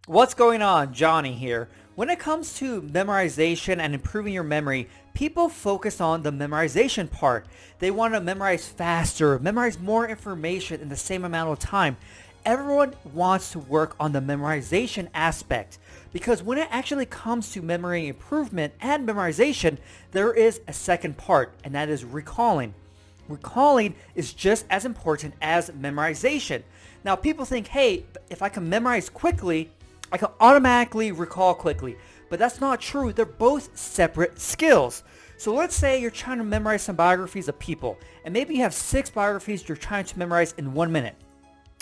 What's going on? Johnny here. When it comes to memorization and improving your memory, people focus on the memorization part. They want to memorize faster, memorize more information in the same amount of time. Everyone wants to work on the memorization aspect because when it actually comes to memory improvement and memorization, there is a second part, and that is recalling. Recalling is just as important as memorization. Now, people think, hey, if I can memorize quickly, I can automatically recall quickly. But that's not true. They're both separate skills. So let's say you're trying to memorize some biographies of people, and maybe you have 6 biographies you're trying to memorize in 1 minute.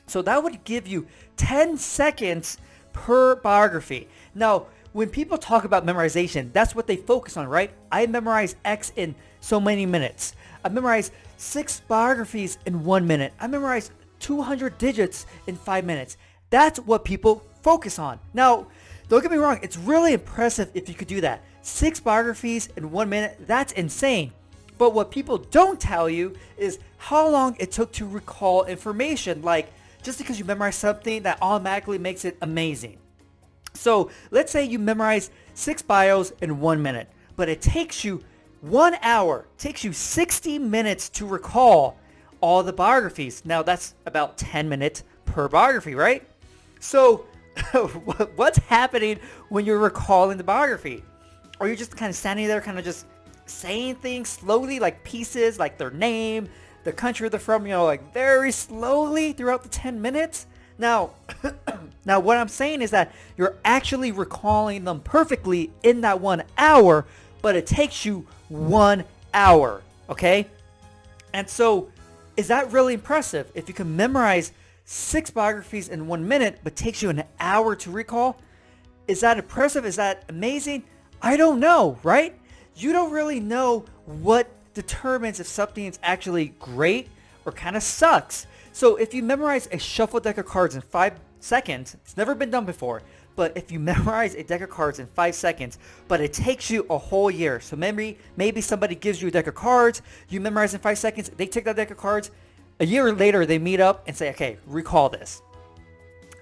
So that would give you 10 seconds per biography. Now, when people talk about memorization, that's what they focus on, right? I memorize X in so many minutes. I memorize 6 biographies in 1 minute. I memorize 200 digits in 5 minutes. That's what people focus on. Now, don't get me wrong, it's really impressive if you could do that. 6 biographies in 1 minute, that's insane. But what people don't tell you is how long it took to recall information. Like, just because you memorize something, that automatically makes it amazing. So let's say you memorize 6 bios in 1 minute, but it takes you 1 hour, takes you 60 minutes to recall all the biographies. Now that's about 10 minutes per biography, right? So what's happening when you're recalling the biography? Or you're just kind of standing there, kind of just saying things slowly, like pieces, like their name, the country they're from, like very slowly throughout the 10 minutes. Now, now what I'm saying is that you're actually recalling them perfectly in that 1 hour, but it takes you 1 hour, okay? And so, is that really impressive? If you can memorize 6 biographies in 1 minute, but takes you an hour to recall, is that impressive? Is that amazing? I don't know, right? You don't really know what determines if something is actually great or kind of sucks. So if you memorize a shuffle deck of cards in 5 seconds, it's never been done before, but if you memorize a deck of cards in 5 seconds, but it takes you a whole year. So maybe somebody gives you a deck of cards, you memorize in 5 seconds, they take that deck of cards, a year later they meet up and say, okay, recall this.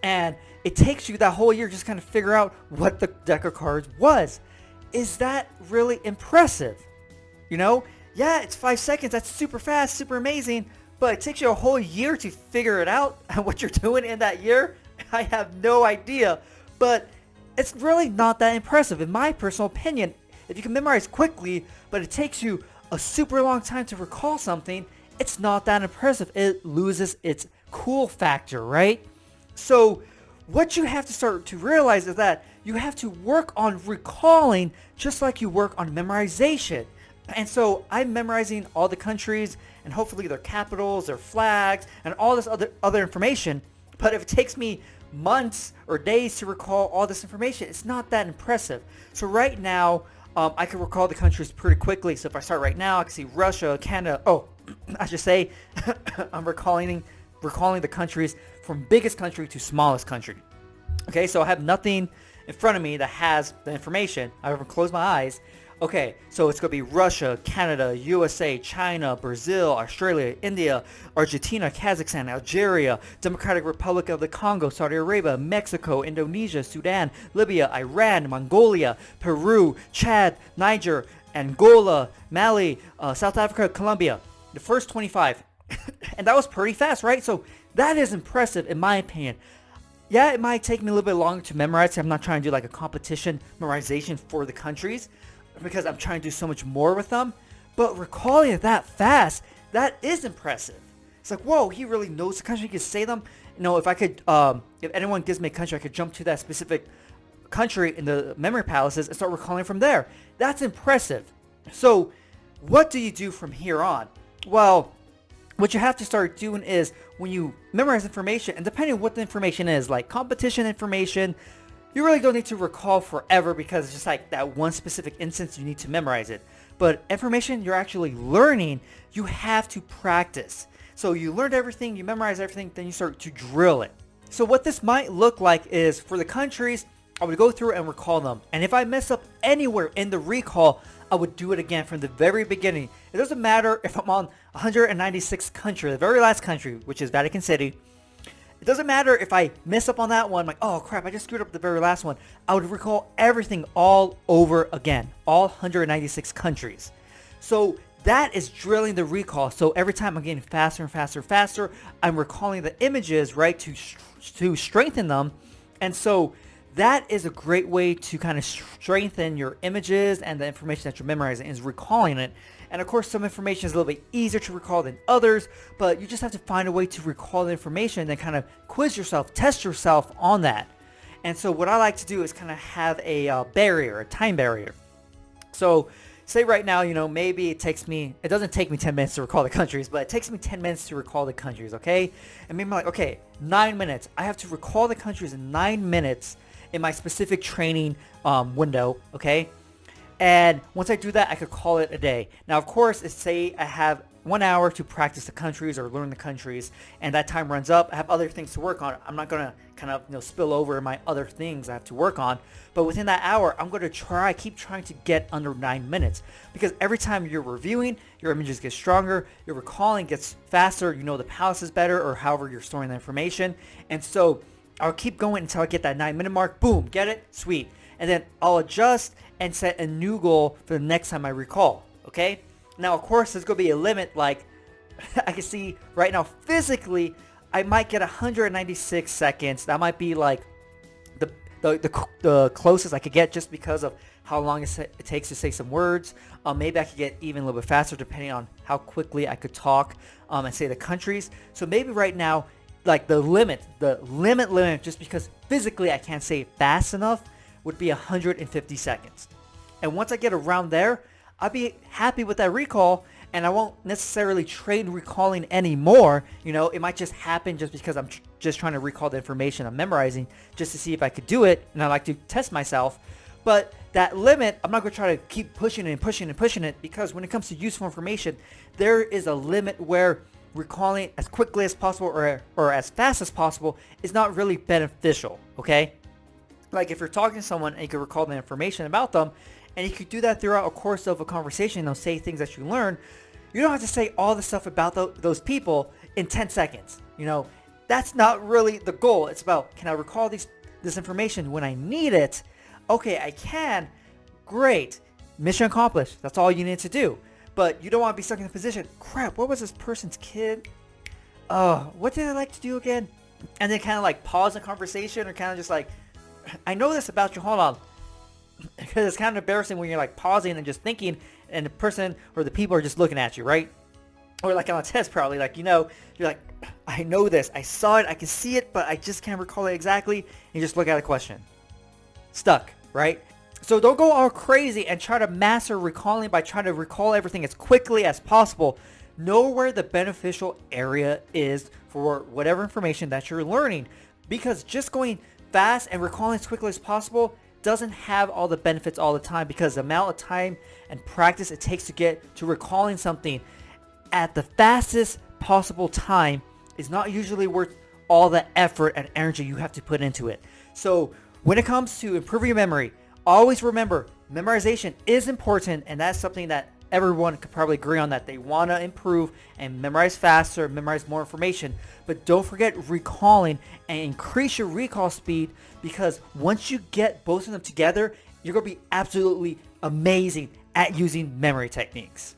And it takes you that whole year just kind of figure out what the deck of cards was. Is that really impressive? Yeah, it's 5 seconds, that's super fast, super amazing, but it takes you a whole year to figure it out what you're doing in that year. I have no idea, but it's really not that impressive in my personal opinion. If you can memorize quickly, but it takes you a super long time to recall something, it's not that impressive. It loses its cool factor, right? So what you have to start to realize is that you have to work on recalling just like you work on memorization. And so I'm memorizing all the countries and hopefully their capitals, their flags, and all this other information. But if it takes me months or days to recall all this information, it's not that impressive. So right now, I can recall the countries pretty quickly. So if I start right now, I can see Russia, Canada. Oh, I should say I'm recalling the countries from biggest country to smallest country. Okay, so I have nothing in front of me that has the information. I will close my eyes. Okay, so it's going to be Russia, Canada, USA, China, Brazil, Australia, India, Argentina, Kazakhstan, Algeria, Democratic Republic of the Congo, Saudi Arabia, Mexico, Indonesia, Sudan, Libya, Iran, Mongolia, Peru, Chad, Niger, Angola, Mali, South Africa, Colombia. The first 25. And that was pretty fast, right? So that is impressive in my opinion. Yeah, it might take me a little bit longer to memorize. I'm not trying to do like a competition memorization for the countries because I'm trying to do so much more with them. But recalling it that fast, that is impressive. It's like, whoa, he really knows the country. He can say them. If I could, if anyone gives me a country, I could jump to that specific country in the memory palaces and start recalling from there. That's impressive. So what do you do from here on? Well, what you have to start doing is when you memorize information, and depending on what the information is, like competition information, you really don't need to recall forever because it's just like that one specific instance you need to memorize it. But information you're actually learning, you have to practice. So you learned everything, you memorize everything, then you start to drill it. So what this might look like is for the countries, I would go through and recall them. And if I mess up anywhere in the recall, I would do it again from the very beginning. It doesn't matter if I'm on 196th country, the very last country, which is Vatican City. It doesn't matter if I mess up on that one, like, oh crap, I just screwed up the very last one. I would recall everything all over again, all 196 countries. So that is drilling the recall. So every time I'm getting faster and faster and faster, I'm recalling the images, right, to strengthen them. And so that is a great way to kind of strengthen your images and the information that you're memorizing is recalling it. And of course, some information is a little bit easier to recall than others, but you just have to find a way to recall the information and then kind of quiz yourself, test yourself on that. And so what I like to do is kind of have a barrier, a time barrier. So say right now, maybe it doesn't take me 10 minutes to recall the countries, but it takes me 10 minutes to recall the countries, okay? And maybe I'm like, okay, 9 minutes. I have to recall the countries in 9 minutes in my specific training window, okay? And once I do that, I could call it a day. Now, of course, say I have 1 hour to practice the countries or learn the countries, and that time runs up. I have other things to work on. I'm not going to kind of spill over my other things I have to work on. But within that hour, I'm going to keep trying to get under 9 minutes. Because every time you're reviewing, your images get stronger, your recalling gets faster, the palace is better, or however you're storing the information. And so I'll keep going until I get that 9 minute mark. Boom, get it? Sweet. And then I'll adjust and set a new goal for the next time I recall, okay? Now, of course, there's going to be a limit. Like, I can see right now, physically, I might get 196 seconds. That might be like the closest I could get just because of how long it takes to say some words. Maybe I could get even a little bit faster depending on how quickly I could talk and say the countries. So maybe right now, like the limit, just because physically I can't say it fast enough, would be 150 seconds. And once I get around there, I'll be happy with that recall, and I won't necessarily train recalling anymore. It might just happen just because I'm just trying to recall the information I'm memorizing just to see if I could do it, and I like to test myself. But that limit, I'm not going to try to keep pushing it and pushing and pushing it, because when it comes to useful information, there is a limit where recalling as quickly as possible or as fast as possible is not really beneficial, okay? Like if you're talking to someone and you can recall the information about them, and you could do that throughout a course of a conversation, they'll say things that you learn, you don't have to say all the stuff about those people in 10 seconds. That's not really the goal. It's about, can I recall this information when I need it? Okay, I can. Great. Mission accomplished. That's all you need to do. But you don't want to be stuck in the position, crap, what was this person's kid? What did I like to do again? And then kind of like pause the conversation, or kind of just like, I know this about you, hold on. Because it's kind of embarrassing when you're like pausing and just thinking, and the person or the people are just looking at you, right? Or like on a test probably, like, you're like, I know this, I saw it, I can see it, but I just can't recall it exactly. And you just look at a question. Stuck, right? So don't go all crazy and try to master recalling by trying to recall everything as quickly as possible. Know where the beneficial area is for whatever information that you're learning. Because just going fast and recalling as quickly as possible doesn't have all the benefits all the time, because the amount of time and practice it takes to get to recalling something at the fastest possible time is not usually worth all the effort and energy you have to put into it. So when it comes to improving your memory, always remember memorization is important, and that's something that everyone could probably agree on, that they want to improve and memorize faster, memorize more information. But don't forget recalling and increase your recall speed, because once you get both of them together, you're going to be absolutely amazing at using memory techniques.